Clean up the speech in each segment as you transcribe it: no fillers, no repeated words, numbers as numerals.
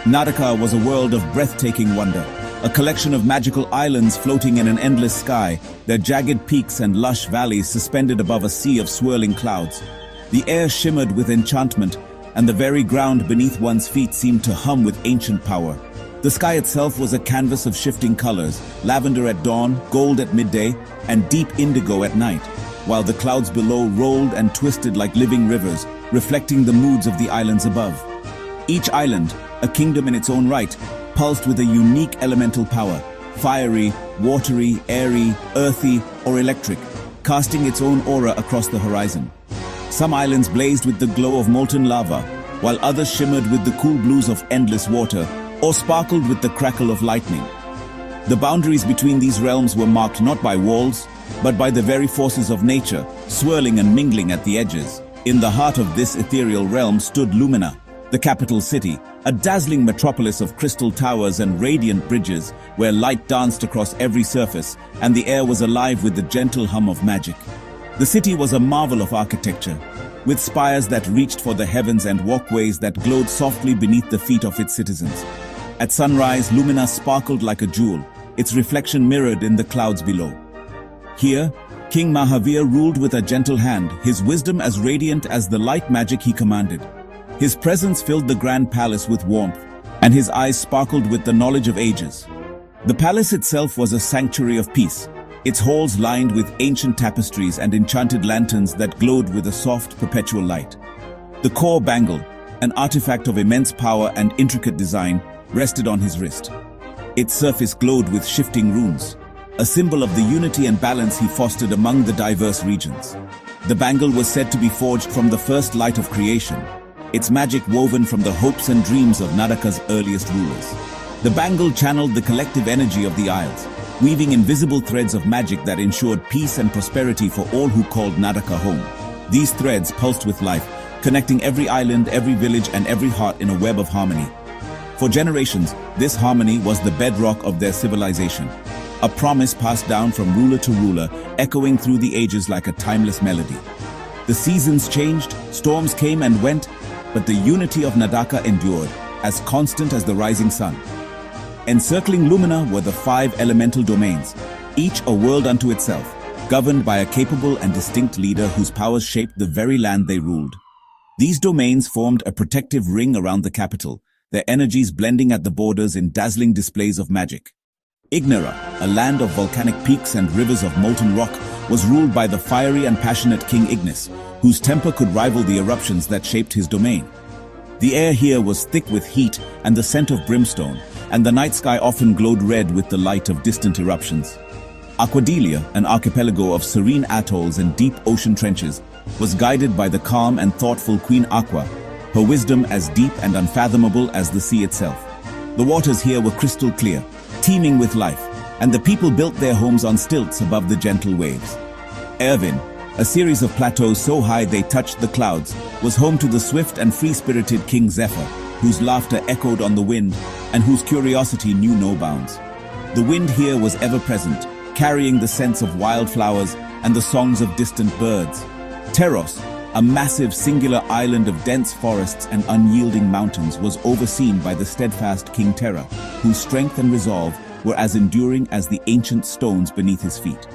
Nadaka was a world of breathtaking wonder, a collection of magical islands floating in an endless sky, their jagged peaks and lush valleys suspended above a sea of swirling clouds. The air shimmered with enchantment, and the very ground beneath one's feet seemed to hum with ancient power. The sky itself was a canvas of shifting colors, lavender at dawn, gold at midday, and deep indigo at night, while the clouds below rolled and twisted like living rivers, reflecting the moods of the islands above. Each island, a kingdom in its own right, pulsed with a unique elemental power, fiery, watery, airy, earthy, or electric, casting its own aura across the horizon. Some islands blazed with the glow of molten lava, while others shimmered with the cool blues of endless water, or sparkled with the crackle of lightning. The boundaries between these realms were marked not by walls, but by the very forces of nature, swirling and mingling at the edges. In the heart of this ethereal realm stood Lumina, the capital city, a dazzling metropolis of crystal towers and radiant bridges, where light danced across every surface, and the air was alive with the gentle hum of magic. The city was a marvel of architecture, with spires that reached for the heavens and walkways that glowed softly beneath the feet of its citizens. At sunrise, Lumina sparkled like a jewel, its reflection mirrored in the clouds below. Here, King Mahaveer ruled with a gentle hand, his wisdom as radiant as the light magic he commanded. His presence filled the grand palace with warmth, and his eyes sparkled with the knowledge of ages. The palace itself was a sanctuary of peace, its halls lined with ancient tapestries and enchanted lanterns that glowed with a soft, perpetual light. The core bangle, an artifact of immense power and intricate design, rested on his wrist. Its surface glowed with shifting runes, a symbol of the unity and balance he fostered among the diverse regions. The bangle was said to be forged from the first light of creation, its magic woven from the hopes and dreams of Nadaka's earliest rulers. The bangle channeled the collective energy of the Isles, weaving invisible threads of magic that ensured peace and prosperity for all who called Nadaka home. These threads pulsed with life, connecting every island, every village, and every heart in a web of harmony. For generations, this harmony was the bedrock of their civilization, a promise passed down from ruler to ruler, echoing through the ages like a timeless melody. The seasons changed, storms came and went, but the unity of Nadaka endured, as constant as the rising sun. Encircling Lumina were the 5 elemental domains, each a world unto itself, governed by a capable and distinct leader whose powers shaped the very land they ruled. These domains formed a protective ring around the capital, their energies blending at the borders in dazzling displays of magic. Ignera, a land of volcanic peaks and rivers of molten rock, was ruled by the fiery and passionate King Ignis, whose temper could rival the eruptions that shaped his domain. The air here was thick with heat and the scent of brimstone, and the night sky often glowed red with the light of distant eruptions. Aquadelia, an archipelago of serene atolls and deep ocean trenches, was guided by the calm and thoughtful Queen Aqua, her wisdom as deep and unfathomable as the sea itself. The waters here were crystal clear, teeming with life, and the people built their homes on stilts above the gentle waves. Erwin, a series of plateaus so high they touched the clouds, was home to the swift and free-spirited King Zephyr, whose laughter echoed on the wind and whose curiosity knew no bounds. The wind here was ever present, carrying the scents of wildflowers and the songs of distant birds. Teros, a massive singular island of dense forests and unyielding mountains, was overseen by the steadfast King Terra, whose strength and resolve were as enduring as the ancient stones beneath his feet.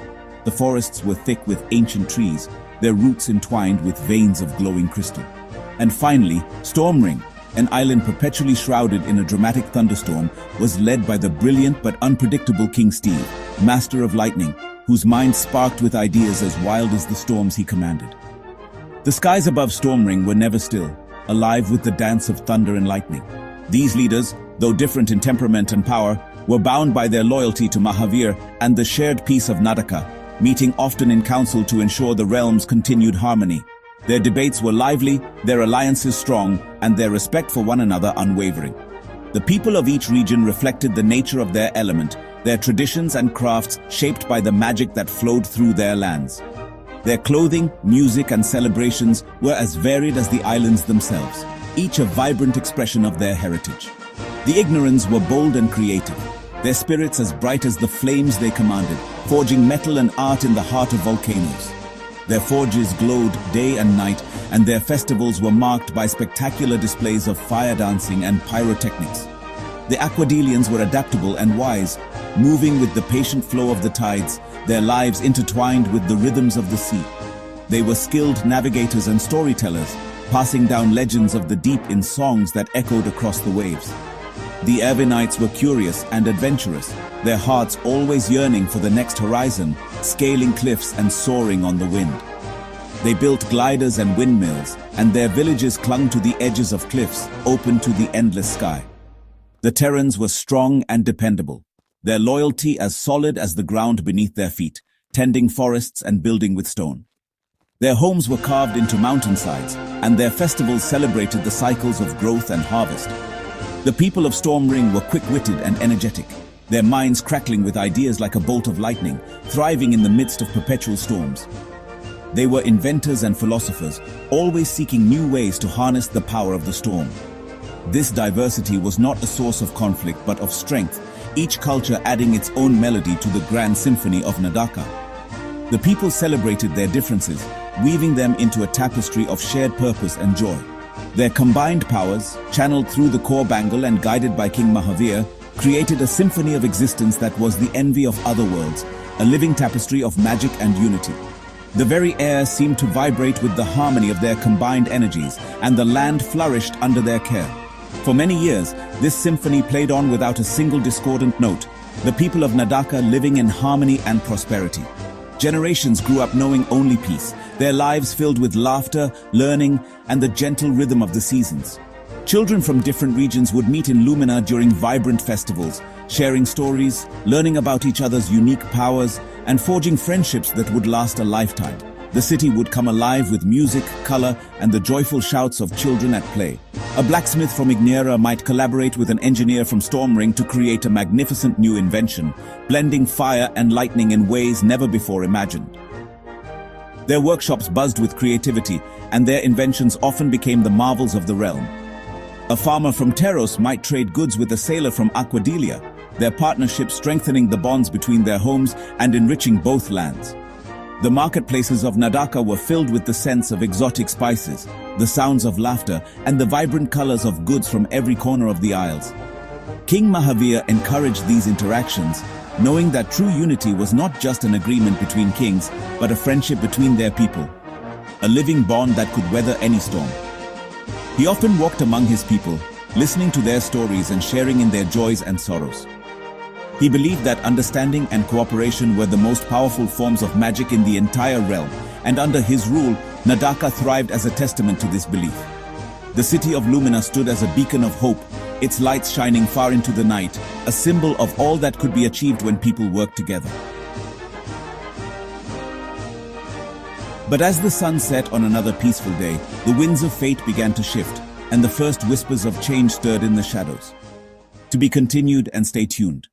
The forests were thick with ancient trees, their roots entwined with veins of glowing crystal. And finally, Stormring, an island perpetually shrouded in a dramatic thunderstorm, was led by the brilliant but unpredictable King Steve, master of lightning, whose mind sparked with ideas as wild as the storms he commanded. The skies above Stormring were never still, alive with the dance of thunder and lightning. These leaders, though different in temperament and power, were bound by their loyalty to Mahaveer and the shared peace of Nadaka, meeting often in council to ensure the realm's continued harmony. Their debates were lively, their alliances strong, and their respect for one another unwavering. The people of each region reflected the nature of their element, their traditions and crafts shaped by the magic that flowed through their lands. Their clothing, music, and celebrations were as varied as the islands themselves, each a vibrant expression of their heritage. The Ignorans were bold and creative, their spirits as bright as the flames they commanded, forging metal and art in the heart of volcanoes. Their forges glowed day and night, and their festivals were marked by spectacular displays of fire dancing and pyrotechnics. The Aquadelians were adaptable and wise, moving with the patient flow of the tides, their lives intertwined with the rhythms of the sea. They were skilled navigators and storytellers, passing down legends of the deep in songs that echoed across the waves. The Erwinites were curious and adventurous, their hearts always yearning for the next horizon, scaling cliffs and soaring on the wind. They built gliders and windmills, and their villages clung to the edges of cliffs, open to the endless sky. The Terrans were strong and dependable, their loyalty as solid as the ground beneath their feet, tending forests and building with stone. Their homes were carved into mountainsides, and their festivals celebrated the cycles of growth and harvest. The people of Storm Ring were quick-witted and energetic, their minds crackling with ideas like a bolt of lightning, thriving in the midst of perpetual storms. They were inventors and philosophers, always seeking new ways to harness the power of the storm. This diversity was not a source of conflict but of strength, each culture adding its own melody to the grand symphony of Nadaka. The people celebrated their differences, weaving them into a tapestry of shared purpose and joy. Their combined powers, channeled through the core bangle and guided by King Mahaveer, created a symphony of existence that was the envy of other worlds, a living tapestry of magic and unity. The very air seemed to vibrate with the harmony of their combined energies, and the land flourished under their care. For many years, this symphony played on without a single discordant note, the people of Nadaka living in harmony and prosperity. Generations grew up knowing only peace, their lives filled with laughter, learning, and the gentle rhythm of the seasons. Children from different regions would meet in Lumina during vibrant festivals, sharing stories, learning about each other's unique powers, and forging friendships that would last a lifetime. The city would come alive with music, color, and the joyful shouts of children at play. A blacksmith from Ignera might collaborate with an engineer from Stormring to create a magnificent new invention, blending fire and lightning in ways never before imagined. Their workshops buzzed with creativity, and their inventions often became the marvels of the realm. A farmer from Teros might trade goods with a sailor from Aquadelia, their partnership strengthening the bonds between their homes and enriching both lands. The marketplaces of Nadaka were filled with the scents of exotic spices, the sounds of laughter, and the vibrant colors of goods from every corner of the isles. King Mahaveer encouraged these interactions, knowing that true unity was not just an agreement between kings, but a friendship between their people, a living bond that could weather any storm. He often walked among his people, listening to their stories and sharing in their joys and sorrows. He believed that understanding and cooperation were the most powerful forms of magic in the entire realm, and under his rule, Nadaka thrived as a testament to this belief. The city of Lumina stood as a beacon of hope, its lights shining far into the night, a symbol of all that could be achieved when people worked together. But as the sun set on another peaceful day, the winds of fate began to shift, and the first whispers of change stirred in the shadows. To be continued, and stay tuned.